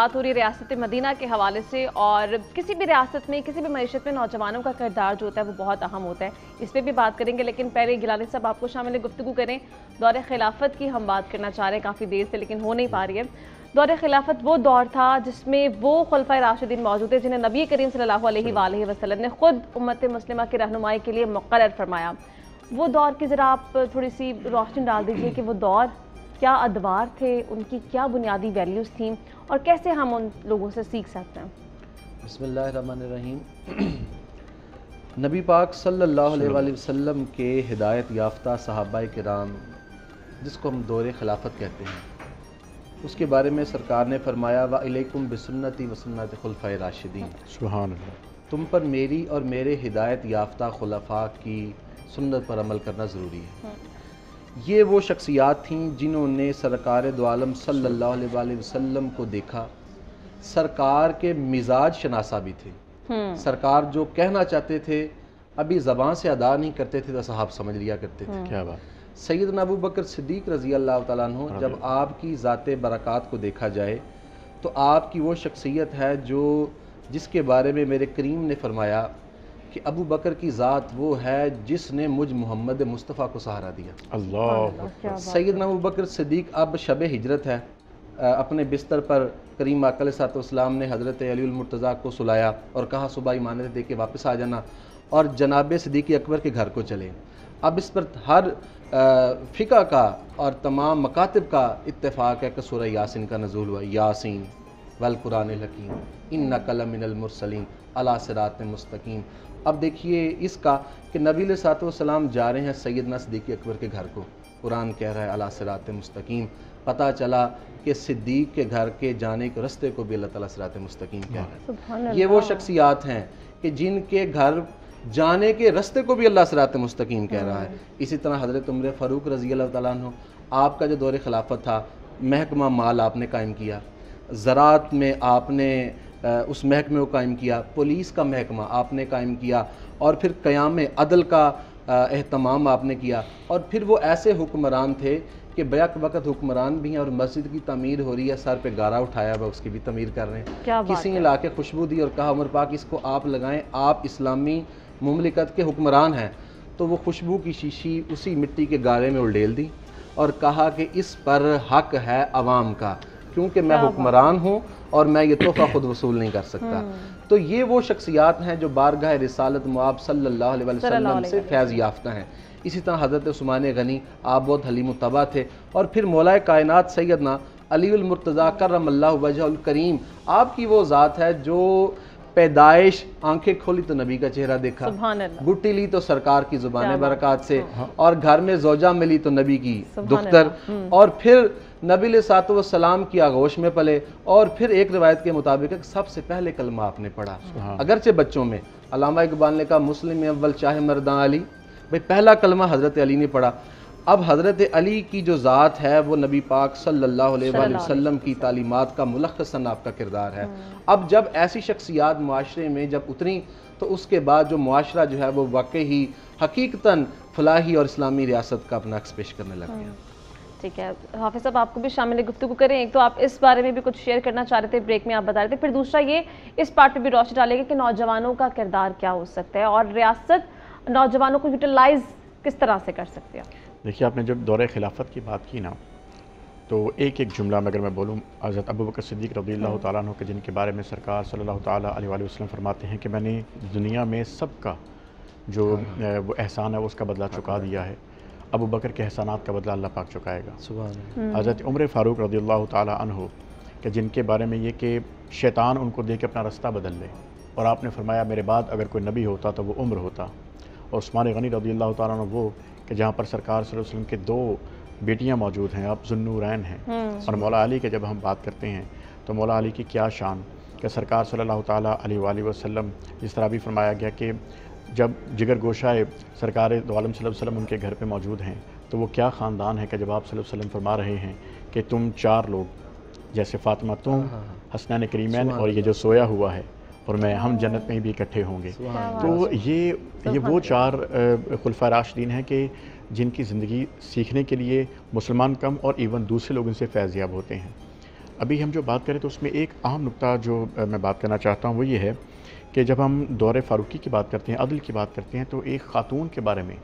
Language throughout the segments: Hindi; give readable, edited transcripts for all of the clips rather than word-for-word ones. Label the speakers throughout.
Speaker 1: बात हो रही है रियासत मदीना के हवाले से। और किसी भी रियासत में, किसी भी मईशत में नौजवानों का किरदार जो होता है वो बहुत अहम होता है। इस पर भी बात करेंगे, लेकिन पहले गिलानी साहब आपको शामिल गुफ्तगू करें। दौर खिलाफत की हम बात करना चाह रहे हैं काफ़ी देर से, लेकिन हो नहीं पा रही है। दौर खिलाफत वो दौर था जिसमें वो खुलफाए राशिदीन मौजूद थे जिन्हें नबी करीम सल्लल्लाहु अलैहि वसल्लम ने खुद उम्मत मुस्लिमा की रहनुमाई के लिए मुक़र्रर फरमाया। वो दौर की ज़रा आप थोड़ी सी रोशनी डाल दीजिए कि वो दौर क्या अदवार थे, उनकी क्या बुनियादी वैल्यूज़ थी और कैसे हम उन लोगों से सीख सकते हैं।
Speaker 2: बिस्मिल्लाहिर्रहमानिर्रहीम। नबी पाक सल्लल्लाहु अलैहि वसल्लम के हिदायत याफ्ता सहाबाए किराम, जिसको हम दौर खिलाफत कहते हैं, उसके बारे में सरकार ने फरमाया व अलैकुम बिसुन्नती व सुन्नत खुलफाए राशिदीन। सुभान अल्लाह। तुम पर मेरी और मेरे हिदायत याफ्ता खुलफा की सुन्नत पर अमल करना ज़रूरी है। ये वो शख्सियात थीं जिन्होंने सरकार दो आलम सल्लल्लाहु अलैहि वसल्लम को देखा। सरकार के मिजाज शनासा भी थे। सरकार जो कहना चाहते थे अभी ज़बान से अदा नहीं करते थे तो साहब समझ लिया करते थे। क्या बात। सैयदना अबू बकर सिद्दीक़ रज़ी अल्लाह तआला अन्हु, जब आपकी ज़ाते बरक़ात को देखा जाए तो आपकी वो शख्सियत है जिसके बारे में मेरे करीम ने फरमाया कि अबू बकर की ज़ात वो है जिसने मुझ मोहम्मद मुस्तफ़ा को सहारा दिया। अल्लाह। सैयदना अबू बकर सिद्दीक़ अब शब हिजरत है, अपने बिस्तर पर करीम आका अलैहिस्सलाम ने हज़रत अली मुर्तज़ा को सुलाया और कहा सुबह ईमानत दे के वापस आ जाना और जनाब सिद्दीक़ अकबर के घर को चले। अब इस पर हर फ़िक़ा का और तमाम मकातिब का इत्तेफ़ाक है कि सूरह यासीन का नज़ूल हुआ। यासीन वल कुरानिल हकीम इन्नका लमिनल मुरसलीन अला सिरातिन मुस्तकीम। अब देखिए इसका कि नबी अलैहिस्सलातु वस्सलाम जा रहे हैं सैयदना सिद्दीक़ अकबर के घर को, कुरान कह रहा है अला सिरातिन मुस्तकीम। पता चला कि सिद्दीक़ के घर के जाने के रास्ते को भी अल्लाह ताला सिरातिन मुस्तकीम कह रहा है। ये वो शख्सियात हैं कि जिनके घर जाने के रास्ते को भी अल्लाह सिरात मुस्तकीम कह रहा है। इसी तरह हज़रत उमर फ़ारूक रज़ी अल्लाह तआला अन्हु, आपका जो दौर खिलाफत था, महकमा माल आपने कायम किया, ज़रात में आपने उस महकमे को कायम किया, पुलिस का महकमा आपने कायम किया और फिर क़याम अदल का एहतमाम आपने किया। और फिर वो ऐसे हुक्मरान थे कि बैक वक़्त हुक्मरान भी हैं और मस्जिद की तमीर हो रही है, सर पे गारा उठाया हुआ उसकी भी तमीर कर रहे हैं। किसी ने ला के खुशबू दी और कहा उमर पाक इसको आप लगाएं, आप इस्लामी मुमलिकत के हुक्मरान हैं। तो वो खुशबू की शीशी उसी मिट्टी के गारे में उड़ेल दी और कहा कि इस पर हक है अवाम का, क्योंकि मैं हुक्मरान हूँ और मैं ये तोहफ़ा खुद वसूल नहीं कर सकता। तो ये वो शख्सियात हैं जो बारगाह रिसालत मुआब सल्लल्लाहु अलैहि वसल्लम से फैज़ याफ्ता हैं। इसी तरह हज़रत उस्मान गनी, आप बहुत हलीम तबा थे। और फिर मौलाए कायनात सैयदना अलीउल मुर्तज़ा करमल्लाहु वजहुल करीम, आपकी वो ज़ात है जो पैदाइश आंखें खोली तो नबी का चेहरा देखा, गुट्टी ली तो सरकार की ज़ुबान बरक़ात से, और घर में ज़ौजा मिली तो नबी की दुख्तर, और फिर नबी अलैहिस्सलातु वस्सलाम की आगोश में पले। और फिर एक रिवायत के मुताबिक सबसे पहले कलमा आपने पढ़ा, अगरचे बच्चों में। अल्लामा इकबाल ने कहा मुस्लिम अव्वल चाहे मर्दा अली, भाई पहला कलमा हज़रत अली ने पढ़ा। अब हज़रत अली की जो ज़ात है वो नबी पाक सल्लल्लाहु अलैहि वसल्लम की तालीमात का मुलख्खसन आपका किरदार है। अब जब ऐसी शख्सियात मुआशरे में जब उतरी तो उसके बाद जो मुआशरा जो है वो वाकई ही हकीकतन फलाही और इस्लामी रियासत का अपना अक्स पेश करने लग गया।
Speaker 1: ठीक है हाफिज़ साहब, आपको भी शामिल गुफ्तगू करें। एक तो आप इस बारे में भी कुछ शेयर करना चाह रहे थे, ब्रेक में आप बता रहे थे, फिर दूसरा ये इस पार्ट पे भी रोशनी डालेंगे कि नौजवानों का किरदार क्या हो सकता है और रियासत नौजवानों को यूटिलाइज किस तरह से कर सकते हैं।
Speaker 3: देखिए, आपने जब दौरे खिलाफत की बात की ना, तो एक एक जुमला में अगर मैं बोलूँ, हज़रत अबू बकर सिद्दीक़ रज़ियल्लाहु तआला अन्हु के जिनके बारे में सरकार सल्लल्लाहु तआला अलैहि वसल्लम फरमाते हैं कि मैंने दुनिया में सबका जो वो एहसान है वो उसका बदला चुका दिया है, अबू बकर के एहसानात का बदला अल्लाह पाक चुकाएगा। हज़रत उमर फ़ारूक रज़ियल्लाहु तआला अन्हु के जिनके बारे में ये कि शैतान उनको देख के अपना रास्ता बदल ले, और आपने फरमाया मेरे बाद अगर कोई नबी होता तो वो उमर होता। और उस्मान गनी रज़ियल्लाहु तआला अन्हु वो कि जहाँ पर सरकार सल्लल्लाहु अलैहि वसल्लम के दो बेटियाँ मौजूद हैं, अब ज़ुन्नूरैन हैं। और मौला अली के जब हम बात करते हैं तो मौला अली की क्या शान कि सरकार सल्लल्लाहु तआला अलैहि वसल्लम, जिस तरह भी फरमाया गया कि जब जिगर गोशाए सरकार दो आलम सल्लल्लाहु अलैहि वसल्लम उनके घर पे मौजूद हैं, तो वो क्या ख़ानदान है कि जब आप सल्लल्लाहु अलैहि वसल्लम फरमा रहे हैं कि तुम चार लोग, जैसे फ़ातिमा तुम, हसनैन करीमैन और ये जो सोया हुआ है, और मैं, हम जन्नत में भी इकट्ठे होंगे। तो ये वो चार खुलफा राशिदीन हैं कि जिनकी ज़िंदगी सीखने के लिए मुसलमान कम और इवन दूसरे लोग इनसे फैज़याब होते हैं। अभी हम जो बात करें तो उसमें एक अहम नुक्ता जो मैं बात करना चाहता हूँ वो ये है कि जब हम दौरे फ़ारूकी की बात करते हैं, अदल की बात करते हैं, तो एक ख़ातून के बारे में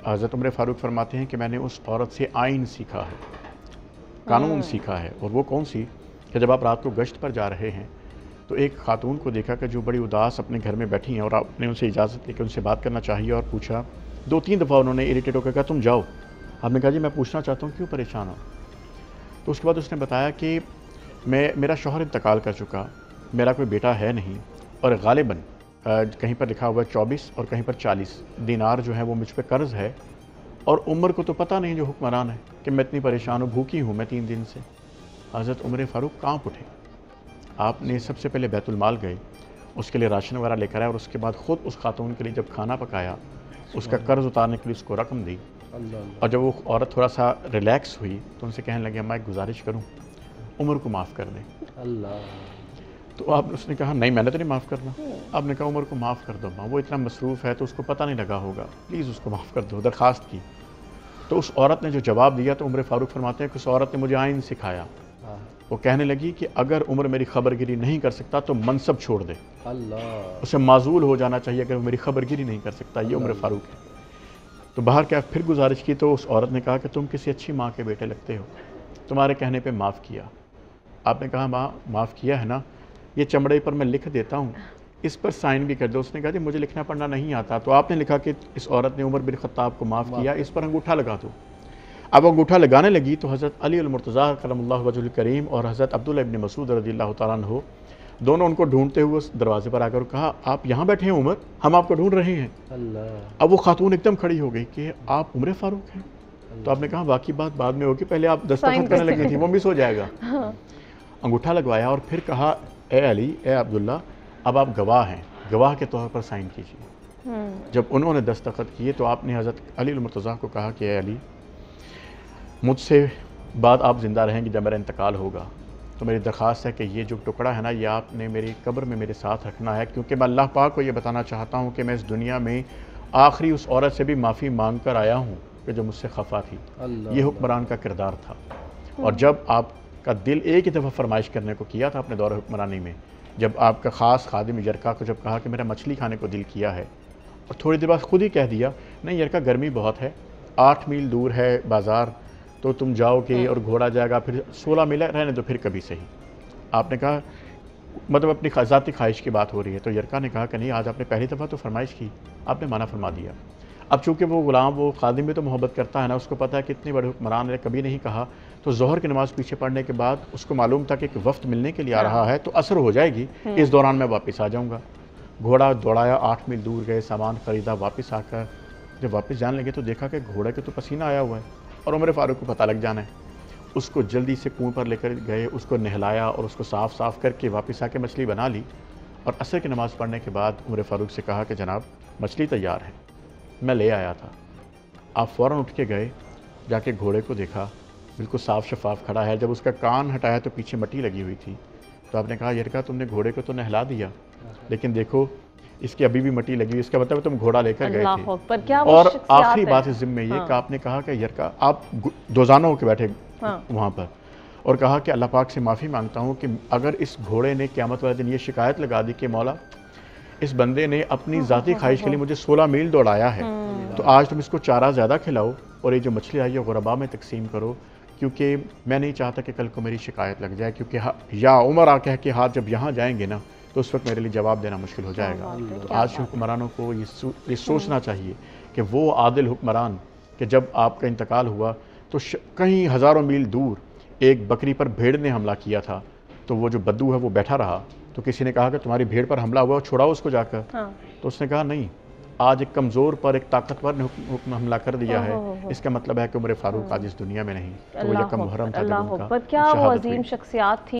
Speaker 3: हज़रत उमर फ़ारूक फरमाते हैं कि मैंने उस औरत से आइन सीखा है, कानून सीखा है। और वो कौन सी कि जब आप रात को गश्त पर जा रहे हैं तो एक ख़ातून को देखा कि जो बड़ी उदास अपने घर में बैठी हैं और आपने उनसे इजाज़त लेकर उनसे बात करना चाहिए और पूछा, 2-3 दफ़ा उन्होंने इरिटेट होकर कहा तुम जाओ। आपने कहा जी मैं पूछना चाहता हूँ क्यों परेशान हो। तो उसके बाद उसने बताया कि मेरा शौहर इंतकाल कर चुका, मेरा कोई बेटा है नहीं, और गालिबन कहीं पर लिखा हुआ है 24 और कहीं पर 40 दिनार जो है वो मुझ पर कर्ज़ है, और उमर को तो पता नहीं जो हुक्मरान है कि मैं इतनी परेशान हूँ, भूखी हूँ मैं 3 दिन से। हज़रत उमर फ़ारूक काँप उठे। आपने सबसे पहले बैतुल माल गए, उसके लिए राशन वगैरह लेकर आए और उसके बाद ख़ुद उस खातून के लिए जब खाना पकाया, उसका कर्ज़ उतारने के लिए उसको रकम दी। और जब वो औरत थोड़ा सा रिलैक्स हुई तो उनसे कहने लगे मैं एक गुजारिश करूं, उमर को माफ़ कर दें।
Speaker 2: अल्लाह।
Speaker 3: तो आपने उसने कहा नहीं मैंने तो नहीं माफ़ करना। आपने कहा उमर को माफ़ कर दो माँ, वो इतना मसरूफ़ है तो उसको पता नहीं लगा होगा, प्लीज़ उसको माफ़ कर दो, दरख्वास्त की। तो उस औरत ने जो जवाब दिया तो उमर फ़ारूक फरमाते हैं कि उस औरत ने मुझे आइन सिखाया। वो कहने लगी कि अगर उमर मेरी खबरगिरी नहीं कर सकता तो मनसब छोड़ दे,
Speaker 2: अल्लाह।
Speaker 3: उसे माजूल हो जाना चाहिए अगर वो मेरी खबरगिरी नहीं कर सकता। ये उमर फ़ारूक है। तो बाहर क्या फिर गुजारिश की तो उस औरत ने कहा कि तुम किसी अच्छी माँ के बेटे लगते हो, तुम्हारे कहने पे माफ़ किया। आपने कहा माँ माफ़ किया है ना, ये चमड़े पर मैं लिख देता हूँ, इस पर साइन भी कर दो। उसने कहा जी मुझे लिखना पढ़ना नहीं आता। तो आपने लिखा कि इस औरत ने उमर बिन खत्ताब को माफ़ किया, इस पर अंगूठा लगा दो। अब अंगूठा लगाने लगी तो हज़रत अली अल मुर्तज़ा करमल्लाहु वजहुल करीम और हज़रत अब्दुल्लाह इब्न मसूद रज़ियल्लाहु तआला अन्हु दोनों उनको ढूंढते हुए उस दरवाजे पर आकर कहा आप यहाँ बैठे हैं उमर, हम आपको ढूंढ रहे हैं।
Speaker 2: अल्लाह।
Speaker 3: अब वो खातून एकदम खड़ी हो गई कि आप उमर फ़ारूक हैं। तो आपने कहा बाकी बात बाद में होगी, पहले आप दस्तखत करने लगी थी, वो मिस हो जाएगा। अंगूठा लगवाया और फिर कहा ए अली ए अब्दुल्ला, अब आप गवाह हैं, गवाह के तौर पर साइन कीजिए। जब उन्होंने दस्तखत किए तो आपने हज़रत अली अल मुर्तज़ा को कहा कि ए अली, मुझसे बाद आप ज़िंदा रहेंगे जब मेरा इंतकाल होगा, तो मेरी दरख्वास्त है कि ये जो टुकड़ा है ना, ये आपने मेरी कब्र में मेरे साथ रखना है, क्योंकि मैं अल्लाह पाक को ये बताना चाहता हूँ कि मैं इस दुनिया में आखिरी उस औरत से भी माफ़ी मांग कर आया हूँ कि जो मुझसे खफा थी। ये हुक्मरान का किरदार था। और जब आपका दिल एक ही दफ़ा फरमाइश करने को किया था अपने दौरे हुक्मरानी में, जब आपका ख़ास खादिम यरका को जब कहा कि मेरा मछली खाने को दिल किया है, और थोड़ी देर बाद खुद ही कह दिया नहीं यरका गर्मी बहुत है, 8 मील दूर है बाज़ार, तो तुम जाओगे और घोड़ा जाएगा, फिर 16 मील रहने दो फिर कभी सही। आपने कहा मतलब अपनी ज़ाती ख्वाहिश की बात हो रही है। तो यरका ने कहा कि नहीं आज आपने पहली दफ़ा तो फरमाइश की, आपने माना फरमा दिया। अब चूँकि वो ग़ुलाम वो खादिम में तो मोहब्बत करता है ना, उसको पता है कि इतने बड़े हुक्मरान ने कभी नहीं कहा, तो ज़ोहर की नमाज़ पीछे पढ़ने के बाद उसको मालूम था कि एक वफ्त मिलने के लिए आ रहा है, तो असर हो जाएगी, इस दौरान मैं वापस आ जाऊँगा। घोड़ा दौड़ाया, 8 मील दूर गए, सामान ख़रीदा, वापस आकर जब वापस जाने लगे तो देखा कि घोड़े के तो पसीना आया हुआ है और उमर फ़ारूक को पता लग जाना है। उसको जल्दी से कुएं पर लेकर गए, उसको नहलाया और उसको साफ़ करके वापस आके मछली बना ली। और असर की नमाज़ पढ़ने के बाद उमर फ़ारूक से कहा कि जनाब मछली तैयार है, मैं ले आया था। आप फ़ौरन उठ के गए, जाके घोड़े को देखा, बिल्कुल साफ़ शफाफ खड़ा है। जब उसका कान हटाया तो पीछे मट्टी लगी हुई थी। तो आपने कहा यरका तुमने घोड़े को तो नहला दिया, लेकिन देखो इसकी अभी भी मट्टी लगी हुई, इसका मतलब तुम घोड़ा लेकर गए थे।
Speaker 1: पर क्या
Speaker 3: और आखिरी बात इस ज़िम्मे ये कि आपने कहा कि यरका आप दोजाना होकर बैठे वहाँ पर और कहा कि अल्लाह पाक से माफ़ी मांगता हूँ कि अगर इस घोड़े ने क़यामत वाले दिन ये शिकायत लगा दी कि मौला इस बंदे ने अपनी ज़ाती ख्वाहिश के लिए मुझे 16 मील दौड़ाया है, तो आज तुम इसको चारा ज़्यादा खिलाओ और ये जो मछली आई है गुरबा में तकसीम करो, क्योंकि मैं नहीं चाहता कि कल को मेरी शिकायत लग जाए, क्योंकि या उमर आ कह के हाथ जब यहाँ जाएंगे ना तो उस वक्त मेरे लिए जवाब देना मुश्किल हो जाएगा। तो आज हुक्मरानों को ये सोचना चाहिए कि वो आदिल हुक्मरान कि जब आपका इंतकाल हुआ तो कहीं हज़ारों मील दूर एक बकरी पर भेड़ ने हमला किया था, तो वो जो बद्दू है वो बैठा रहा, तो किसी ने कहा कि तुम्हारी भेड़ पर हमला हुआ, छुड़ाओ उसको जाकर। तो उसने कहा नहीं, आज एक कमज़ोर पर एक ताकतवर ने हुक्म हमला कर दिया है, इसका मतलब है कि उमर फ़ारूक आज इस दुनिया में नहीं। तो वो यकम मुहर्रम था जब उनका
Speaker 1: क्या वो अजीम शख्सियात थी।